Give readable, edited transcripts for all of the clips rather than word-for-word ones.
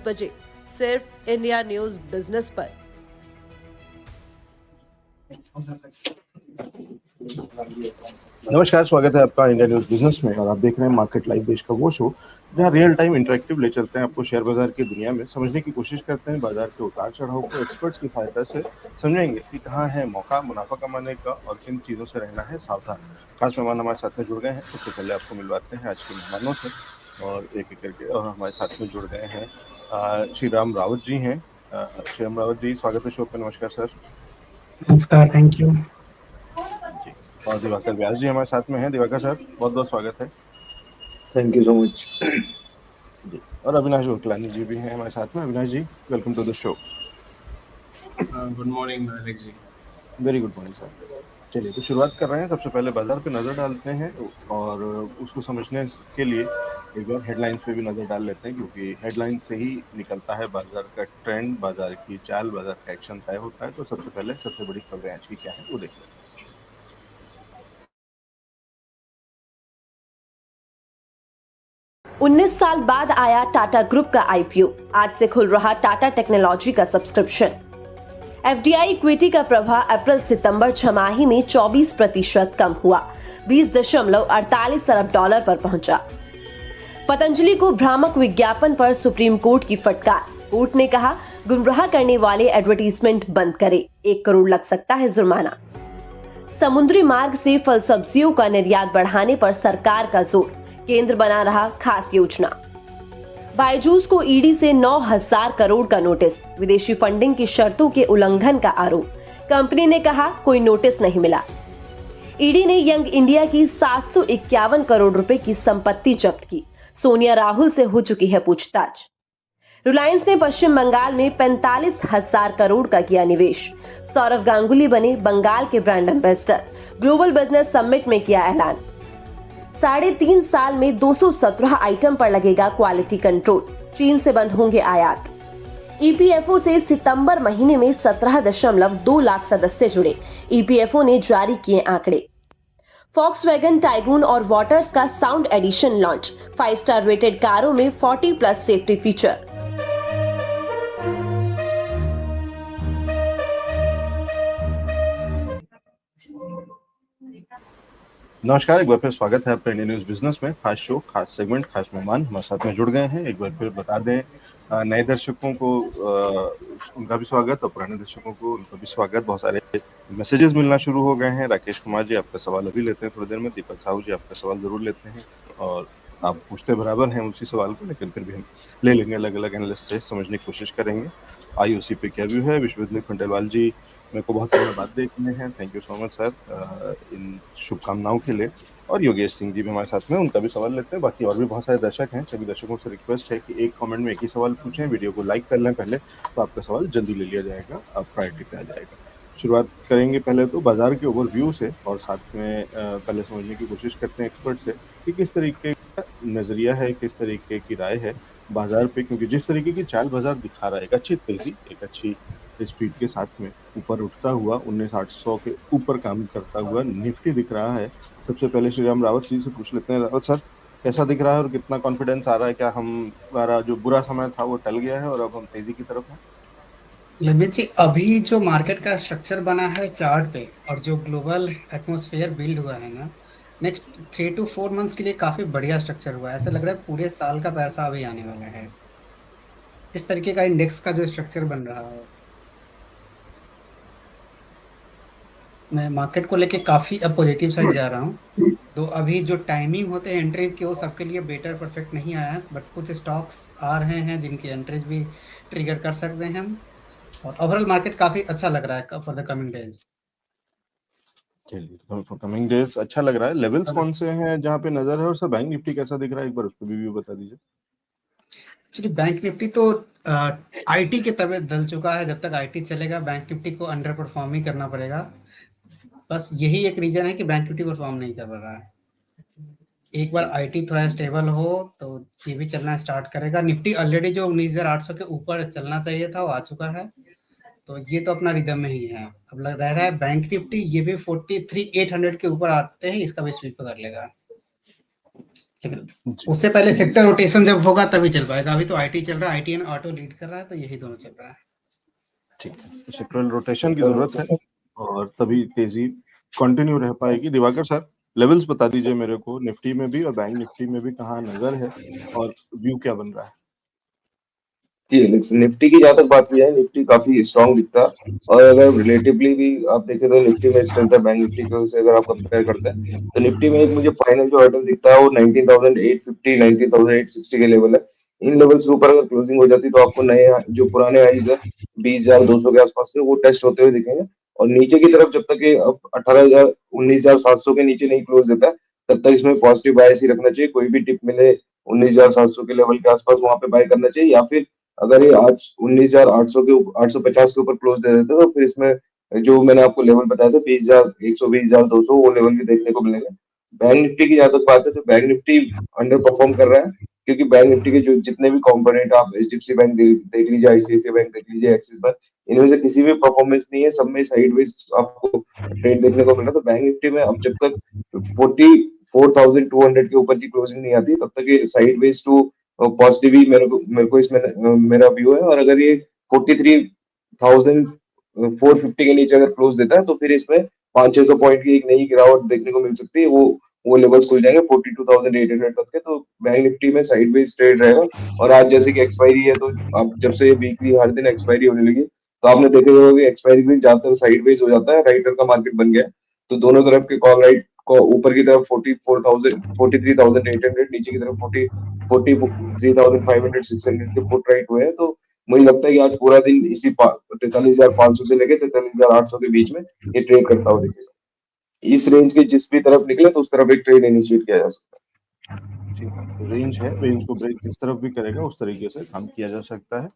10 बजे सिर्फ India news business पर। नमस्कार, स्वागत है आपका इंडिया न्यूज बिजनेस में और आप देख रहे हैं मार्केट लाइव, देश का वो शो जहां रियल टाइम इंटरेक्टिव ले चलते हैं आपको शेयर बाजार की दुनिया में, समझने की कोशिश करते हैं बाजार के उतार चढ़ाव को एक्सपर्ट्स की सहायता से समझेंगे कि कहाँ है मौका मुनाफा कमाने का और किन चीजों से रहना है सावधान। खास मेहमान हमारे साथ में जुड़ गए हैं। सबसे पहले आपको मिलवाते हैं आज के मेहमानों से और एक एक करके, और हमारे साथ में जुड़ गए हैं श्री राम रावत जी हैं। श्री राम रावत जी, स्वागत है शो पे। नमस्कार सर। नमस्कार, थैंक यू जी। और दिवाकर व्यास जी हमारे साथ में हैं। दिवाकर सर, बहुत बहुत स्वागत है। Thank you so much ji. और अविनाश गोखलानी जी भी हैं हमारे साथ में। Avinash ji, welcome to the show. Good morning Alex ji. Very good morning sir. चलिए, तो शुरुआत कर रहे हैं। सबसे पहले बाजार पे नज़र डालते हैं और उसको समझने के लिए एक बार हेडलाइंस पे भी नज़र डाल लेते हैं, क्योंकि हेडलाइन से ही निकलता है बाजार का ट्रेंड, बाजार की चाल, बाजार का एक्शन तय होता है। तो सबसे पहले सबसे बड़ी खबरें आज की क्या है वो देख लेते हैं। 19 साल बाद आया टाटा ग्रुप का आईपीओ। आज से खुल रहा टाटा टेक्नोलॉजी का सब्सक्रिप्शन। एफडीआई इक्विटी का प्रवाह अप्रैल सितंबर छमाही में 24% कम हुआ, 20.48 अरब डॉलर पर पहुंचा। पतंजलि को भ्रामक विज्ञापन पर सुप्रीम कोर्ट की फटकार। कोर्ट ने कहा, गुमराह करने वाले एडवर्टीजमेंट बंद करें, 1 करोड़ लग सकता है जुर्माना। समुद्री मार्ग से फल सब्जियों का निर्यात बढ़ाने पर सरकार का जोर, केंद्र बना रहा खास योजना। बायजूस को ईडी से 9,000 करोड़ का नोटिस, विदेशी फंडिंग की शर्तों के उल्लंघन का आरोप। कंपनी ने कहा कोई नोटिस नहीं मिला। ईडी ने यंग इंडिया की 751 करोड़ रुपए की संपत्ति जब्त की। सोनिया राहुल से हो चुकी है पूछताछ। रिलायंस ने पश्चिम बंगाल में 45,000 करोड़ का किया निवेश। सौरव गांगुली बने बंगाल के brand ambassador. Global business summit में किया ऐलान। 3.5 साल में 217 आइटम पर लगेगा क्वालिटी कंट्रोल। चीन से बंद होंगे आयात। ईपीएफओ से सितंबर महीने में 17.2 लाख सदस्य जुड़े। ईपीएफओ ने जारी किए आंकड़े। फॉक्सवैगन टाइगून और वॉटर्स का sound edition launch. 5 star rated कारों में 40+ सेफ्टी फीचर। नमस्कार, एक बार फिर स्वागत है आपका इंडिया न्यूज बिजनेस में। खास शो, खास सेगमेंट, खास मेहमान हमारे साथ में जुड़ गए हैं। एक बार फिर बता दें नए दर्शकों को उनका भी स्वागत और पुराने दर्शकों को उनका भी स्वागत। बहुत सारे मैसेजेस मिलना शुरू हो गए हैं। राकेश कुमार जी, आपका सवाल अभी लेते हैं थोड़ी देर में। दीपक साहू जी, आपका सवाल जरूर लेते हैं और आप पूछते बराबर हैं उसी सवाल को, लेकिन फिर भी हम ले लेंगे, अलग अलग एनालिस्ट से समझने की कोशिश करेंगे। आईओसी पे क्या व्यू है। विश्वजीत खंडेलवाल जी मेरे को बहुत समय बाद देखने हैं, thank you so much sir इन शुभकामनाओं के लिए। और योगेश सिंह जी भी हमारे साथ में, उनका भी सवाल लेते हैं। बाकी और भी बहुत सारे दर्शक हैं, सभी दर्शकों से रिक्वेस्ट है कि एक कमेंट में एक ही सवाल पूछें, वीडियो को लाइक कर लें पहले, तो आपका सवाल जल्दी ले लिया जाएगा, आप प्रायोरिटी पे आ जाएगा। शुरुआत करेंगे पहले तो बाजार के ओवरव्यू से और साथ में पहले समझने की कोशिश करते हैं एक्सपर्ट से कि किस तरीके का नजरिया है, किस तरीके की राय है बाजार पे, क्योंकि जिस तरीके की चाल बाजार दिखा रहा है, एक अच्छी तेजी, एक अच्छी स्पीड के साथ में ऊपर उठता हुआ 19,800 के ऊपर काम करता हुआ निफ्टी दिख रहा है। सबसे पहले श्री राम रावत जी से पूछ लेते हैं। रावत सर, कैसा दिख रहा है और कितना कॉन्फिडेंस आ रहा है? क्या हमारा जो बुरा समय था वो टल गया है और अब हम तेजी की तरफ हैं? ललित जी, अभी जो मार्केट का स्ट्रक्चर बना है चार्ट पे और जो ग्लोबल एटमॉस्फेयर बिल्ड हुआ है ना, नेक्स्ट 3 to 4 मंथ्स के लिए काफी बढ़िया स्ट्रक्चर हुआ है। ऐसा लग रहा है पूरे साल का पैसा अभी आने वाला है। इस तरीके का इंडेक्स का जो स्ट्रक्चर बन रहा है, मैं मार्केट को लेके काफी पॉजिटिव साइड जा रहा हूँ। तो अभी जो टाइमिंग होते हैं एंट्रीज के, वो सबके लिए बेटर परफेक्ट नहीं आया है, बट कुछ स्टॉक्स आ रहे हैं जिनकी एंट्रीज भी ट्रिगर कर सकते हैं हम। और ओवरऑल मार्केट काफी अच्छा लग रहा है फॉर द कमिंग डेज। चलिए, फॉर कमिंग डेज अच्छा लग रहा है। लेवल्स कौन से हैं जहाँ पे नजर है? और सर बैंक निफ्टी कैसा दिख रहा है, एक बार उस पर भी बता दीजिए। एक्चुअली बैंक निफ्टी तो आईटी के तबे दल चुका है। जब तक आईटी चलेगा बैंक निफ्टी को अंडर परफॉर्म ही करना पड़ेगा। बस यही एक रीजन है कि बैंक निफ्टी परफॉर्म नहीं कर रहा है। एक बार आईटी थोड़ा स्टेबल हो तो ये भी चलना स्टार्ट करेगा। निफ्टी ऑलरेडी जो 19,800 के ऊपर चलना चाहिए था वो आ चुका है, तो ये तो अपना रिदम में ही है। अब लग रह रहा है बैंक निफ्टी ये भी 43,800 के ऊपर आते हैं, इसका भी स्वीप कर लेगा। लेकिन जी उससे पहले सेक्टर रोटेशन जब होगा तभी चल पाएगा। अभी तो आईटी चल रहा है, आईटी एंड ऑटो लीड कर रहा है, तो यही दोनों चल रहा है। ठीक है, तो सेक्टरल रोटेशन की जरूरत है और तभी तेजी कंटिन्यू रह पाएगी। दिवाकर सर, लेवल्स बता दीजिए मेरे को, निफ्टी में भी और बैंक निफ्टी में भी कहाँ नजर है और व्यू क्या बन रहा है? जी, निफ्टी की जहां तक बात की जाए, निफ्टी काफी स्ट्रांग दिखता है। और अगर रिलेटिवली भी आप देखें तो निफ्टी में स्ट्रेंथ है बैंक निफ्टी को से अगर आप कंपेयर करते हैं, तो निफ्टी में एक मुझे फाइनल जो हर्डल दिखता है वो 19,850 19,860 के लेवल है। इन लेवल्स के ऊपर अगर क्लोजिंग हो जाती तो आपको नए जो पुराने हाइज है 20,200 के आसपास के वो टेस्ट होते हुए दिखेंगे। और नीचे की तरफ जब तक ये अब 18,000 19,700 के नीचे नहीं क्लोज देता है, तब तक इसमें पॉजिटिव बायस ही रखना चाहिए। कोई भी टिप मिले 19,700 के लेवल के आसपास वहां पे बाय करना चाहिए, या फिर अगर ये आज 19,800 के 850 के ऊपर क्लोज दे देते तो फिर इसमें जो मैंने आपको लेवल बताया था 20,000 120,200 वो लेवल भी देखने को मिलेंगे। बैंक निफ्टी की जहां तक बात है तो बैंक निफ्टी अंडर परफॉर्म कर रहा है, क्योंकि बैंक निफ्टी के जो जितने भी कंपोनेंट आप एचडीएफसी बैंक देख लीजिए, आईसीआईसीआई बैंक देख लीजिए, एक्सिस बैंक, इनमें से किसी भी परफॉर्मेंस नहीं है, सब में साइडवेज आपको ट्रेड देखने को मिल रहा है। तो बैंक निफ्टी में अब जब तक 44,200 के ऊपर की क्लोजिंग नहीं आती तब तक ये साइडवेज टू पॉजिटिव ही मेरे को इसमें मेरा व्यू है। और अगर ये 43,450 के नीचे अगर क्लोज देता है तो फिर इसमें 500-600 पॉइंट की एक नई गिरावट देखने को मिल सकती है। वो लेवल्स खुल जाएंगे 42,800 तक के। तो बैंक निफ्टी में साइडवेज ट्रेड रहेगा। और आज जैसे कि एक्सपायरी है, तो अब जब से वीकली हर दिन एक्सपायरी होने लगी तो आपने देखा होगा कि एक्सपायरी भी ज्यादातर साइडवेज हो जाता है, राइटर का मार्केट बन गया है। तो दोनों तरफ के कॉल राइट को ऊपर की तरफ 43,800, नीचे की तरफ 43,500 600 के पुट राइट हुए हैं। तो मुझे लगता है कि आज पूरा दिन इसी 43,500 से लेके 43,800 के बीच में ये ट्रेड करता हुआ दिखेगा। इस रेंज के जिस भी तरफ निकले तो उस तरफ एक ट्रेड इनिशिएट किया जा सकता है। ठीक है, तो रेंज है, रेंज को ब्रेक किस तरफ भी करेगा उस तरीके से काम किया जा सकता है।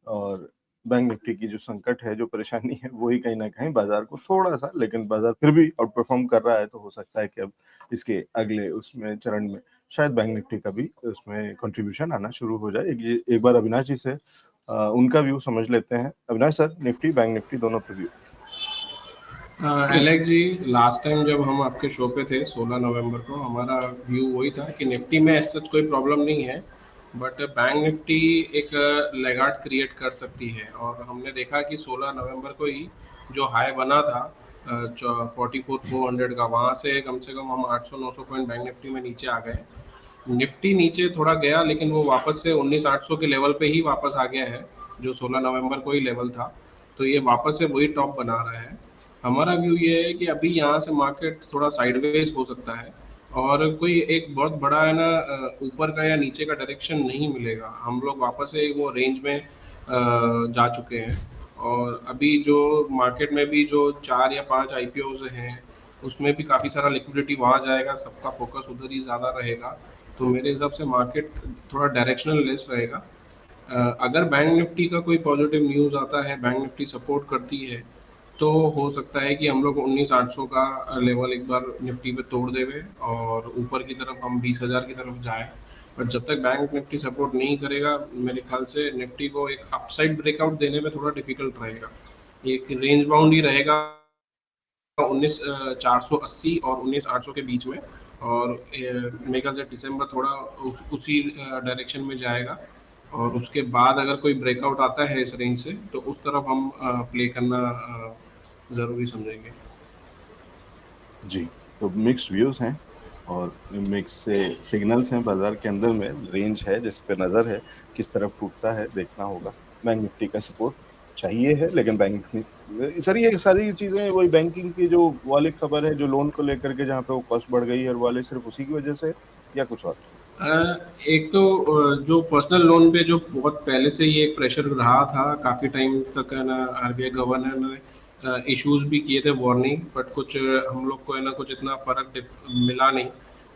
और बैंक निफ्टी की जो संकट है, जो परेशानी है, वही कहीं ना कहीं बाजार को थोड़ा सा, लेकिन बाजार फिर भी आउट परफॉर्म कर रहा है, तो हो सकता है कि अब इसके अगले उसमें चरण में शायद बैंक निफ्टी का भी उसमें कंट्रीब्यूशन आना शुरू हो जाए। एक बार अविनाश जी से उनका व्यू समझ लेते हैं। Avinash sir, Nifty bank Nifty दोनों पे व्यू। एलेक्स जी, लास्ट टाइम जब हम आपके शो पे थे 16 नवंबर को, हमारा व्यू वही था कि निफ्टी में ऐसा कोई प्रॉब्लम नहीं है, बट बैंक निफ्टी एक लैगार्ड क्रिएट कर सकती है। और हमने देखा कि 16 नवंबर को ही जो हाई बना था 44,400 का, वहाँ से कम हम 800-900 पॉइंट बैंक निफ्टी में नीचे आ गए। निफ्टी नीचे थोड़ा गया, लेकिन वो वापस से 19,800 के लेवल पे ही वापस आ गया है, जो 16 नवंबर को ही लेवल था। तो ये वापस से वही टॉप बना रहा है। हमारा व्यू ये है कि अभी यहाँ से मार्केट थोड़ा साइडवेज हो सकता है, और कोई एक बहुत बड़ा है ना ऊपर का या नीचे का डायरेक्शन नहीं मिलेगा। हम लोग वापस से वो रेंज में जा चुके हैं। और अभी जो मार्केट में भी जो 4 या 5 आईपीओज हैं, उसमें भी काफ़ी सारा लिक्विडिटी वहाँ जाएगा, सबका फोकस उधर ही ज़्यादा रहेगा। तो मेरे हिसाब से मार्केट थोड़ा डायरेक्शनल लेस रहेगा। अगर बैंक निफ्टी का कोई पॉजिटिव न्यूज़ आता है, बैंक निफ्टी सपोर्ट करती है, तो हो सकता है कि हम लोग 19,800 का लेवल एक बार निफ्टी पे तोड़ देवे और ऊपर की तरफ हम 20,000 की तरफ जाए। बट जब तक बैंक निफ्टी सपोर्ट नहीं करेगा, मेरे ख्याल से निफ्टी को एक अपसाइड ब्रेकआउट देने में थोड़ा डिफिकल्ट रहेगा। एक रेंज बाउंड ही रहेगा 19,480 और 19,800 के बीच में। और मेरे ख्याल से दिसंबर थोड़ा उसी डायरेक्शन में जाएगा। और उसके बाद अगर कोई ब्रेकआउट आता है इस रेंज से, तो उस तरफ हम प्ले करना ज़रूरी समझेंगे। जी, तो मिक्स्ड व्यूज हैं और मिक्स से सिग्नल्स हैं बाजार के अंदर में। रेंज है जिस पे नजर है, किस तरफ टूटता है देखना होगा। बैंक निफ्टी का सपोर्ट चाहिए है, लेकिन बैंक निफ्टी सर, ये सारी चीजें वही बैंकिंग की जो वाली खबर है, जो लोन को लेकर के जहाँ पे वो कॉस्ट बढ़ गई है, और वाले सिर्फ उसी की वजह से या कुछ और? एक तो जो पर्सनल लोन पे जो बहुत पहले से ये प्रेशर रहा था काफ़ी टाइम तक, है ना, आरबीआई गवर्नर ने इश्यूज भी किए थे वार्निंग, बट कुछ हम लोग को है ना कुछ इतना फर्क मिला नहीं।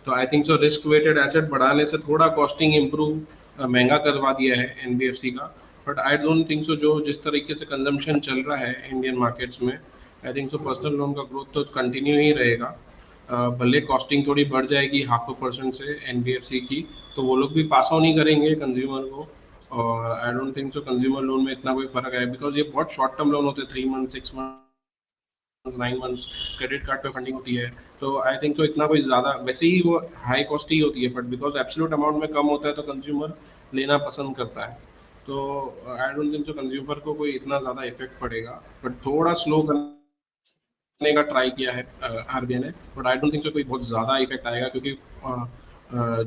तो I think so risk weighted asset बढ़ाने से थोड़ा कॉस्टिंग इम्प्रूव महंगा करवा दिया है एनबीएफसी का। But I don't think so जो जिस तरीके से कंजम्पशन चल रहा है इंडियन मार्केट्स में, आई थिंक सो पर्सनल लोन का ग्रोथ तो कंटिन्यू ही रहेगा। भले कॉस्टिंग थोड़ी बढ़ जाएगी 0.5% से एनबीएफसी की, तो वो लोग भी पास ऑन ही करेंगे कंज्यूमर को। और I don't think so consumer loan में इतना कोई फर्क है, बिकॉज ये बहुत शॉर्ट टर्म लोन होते हैं, 3 month 6 month 9 months credit card पे फंडिंग होती है, तो आई थिंक सो इतना कोई ज़्यादा वैसे ही वो हाई कॉस्ट ही होती है, बट बिकॉज एब्सोल्यूट अमाउंट में कम होता है तो कंज्यूमर लेना पसंद करता है। तो I don't think so consumer को कोई इतना ज़्यादा इफेक्ट पड़ेगा, बट थोड़ा स्लो करने का ट्राई किया है आरबीआई ने, but I don't think so कोई बहुत ज़्यादा इफेक्ट आएगा, क्योंकि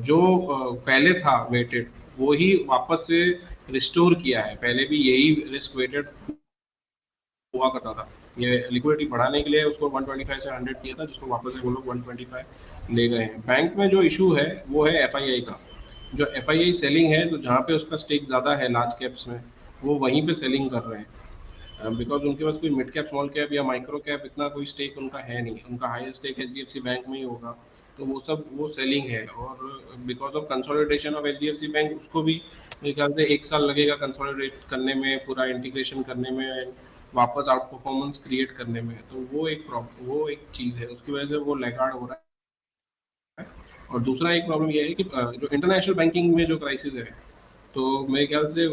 जो पहले था वेटेड वो ही वापस से रिस्टोर किया है। पहले भी यही रिस्क वेटेड हुआ करता था, ये लिक्विडिटी बढ़ाने के लिए उसको 125 से 100 किया था, जिसको वापस से वो लोग 125 ले गए हैं। बैंक में जो इशू है वो है एफआईआई का, जो एफआईआई सेलिंग है, तो जहाँ पे उसका स्टेक ज़्यादा है लार्ज कैप्स में, वो वहीं पे सेलिंग कर रहे हैं, बिकॉज उनके पास कोई मिड कैप, स्मॉल कैप या माइक्रो कैप इतना कोई स्टेक उनका है नहीं, उनका हाईएस्ट स्टेक एचडीएफसी बैंक में ही होगा, तो वो सब वो सेलिंग है। और because of consolidation of HDFC bank, उसको भी मेरे ख्याल से 1 साल लगेगा कंसोलिडेट करने में, पूरा इंटीग्रेशन करने में, वापस आउट परफॉर्मेंस क्रिएट करने में, तो वो एक चीज़ है, उसकी वजह से वो लैगार्ड हो रहा है। और दूसरा एक प्रॉब्लम ये है कि जो इंटरनेशनल बैंकिंग में जो क्राइसिस है, तो मेरे ख्याल से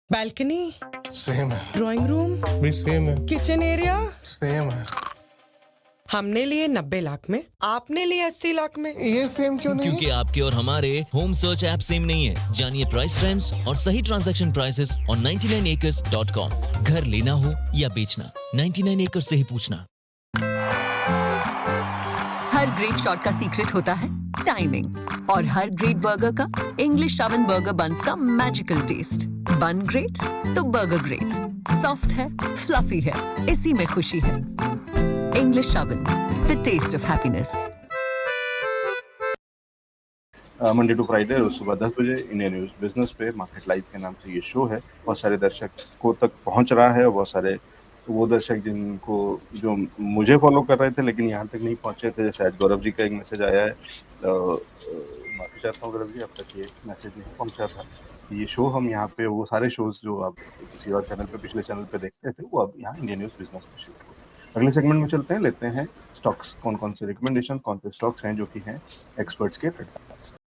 बालकनी सेम है, ड्राइंग रूम भी सेम है, किचन एरिया सेम है। हमने लिए 90 लाख में, आपने लिए 80 लाख में। ये सेम क्यों नहीं? क्योंकि आपके और हमारे होम सर्च ऐप सेम नहीं है। जानिए प्राइस ट्रेंड्स और सही ट्रांजैक्शन प्राइसेस ऑन 99acres.com। घर लेना हो या बेचना, 99 एकर्स से ही पूछना। हर ग्रेट शॉट का सीक्रेट होता है टाइमिंग, और हर ग्रेट बर्गर का इंग्लिश ओवन बर्गर बन्स का मैजिकल टेस्ट। बन ग्रेट तो बर्गर ग्रेट, सॉफ्ट है, फ्लफी है, इसी में खुशी है। English oven, the taste of happiness. Monday to Friday रोज सुबह 10 बजे इंडियन न्यूज़ बिजनेस पे मार्केट लाइव के नाम से ये शो है। बहुत सारे दर्शकों तक पहुंच रहा है, और बहुत सारे वो दर्शक जिनको जो मुझे फॉलो कर रहे थे लेकिन यहाँ तक नहीं पहुंचे थे, जैसे आज गौरव जी का एक मैसेज आया है, माफी चाहता हूँ गौरव जी, अब तक ये मैसेज नहीं पहुंचा था। ये शो हम यहाँ पे वो सारे शोज जो आप किसी और चैनल पे, पिछले चैनल पे देखते थे, वो अब यहाँ इंडियन न्यूज़ बिजनेस में शुरू हो। अगले सेगमेंट में चलते हैं, लेते हैं स्टॉक्स, कौन कौन से रिकमेंडेशन, कौन से स्टॉक्स हैं जो कि हैं एक्सपर्ट्स के।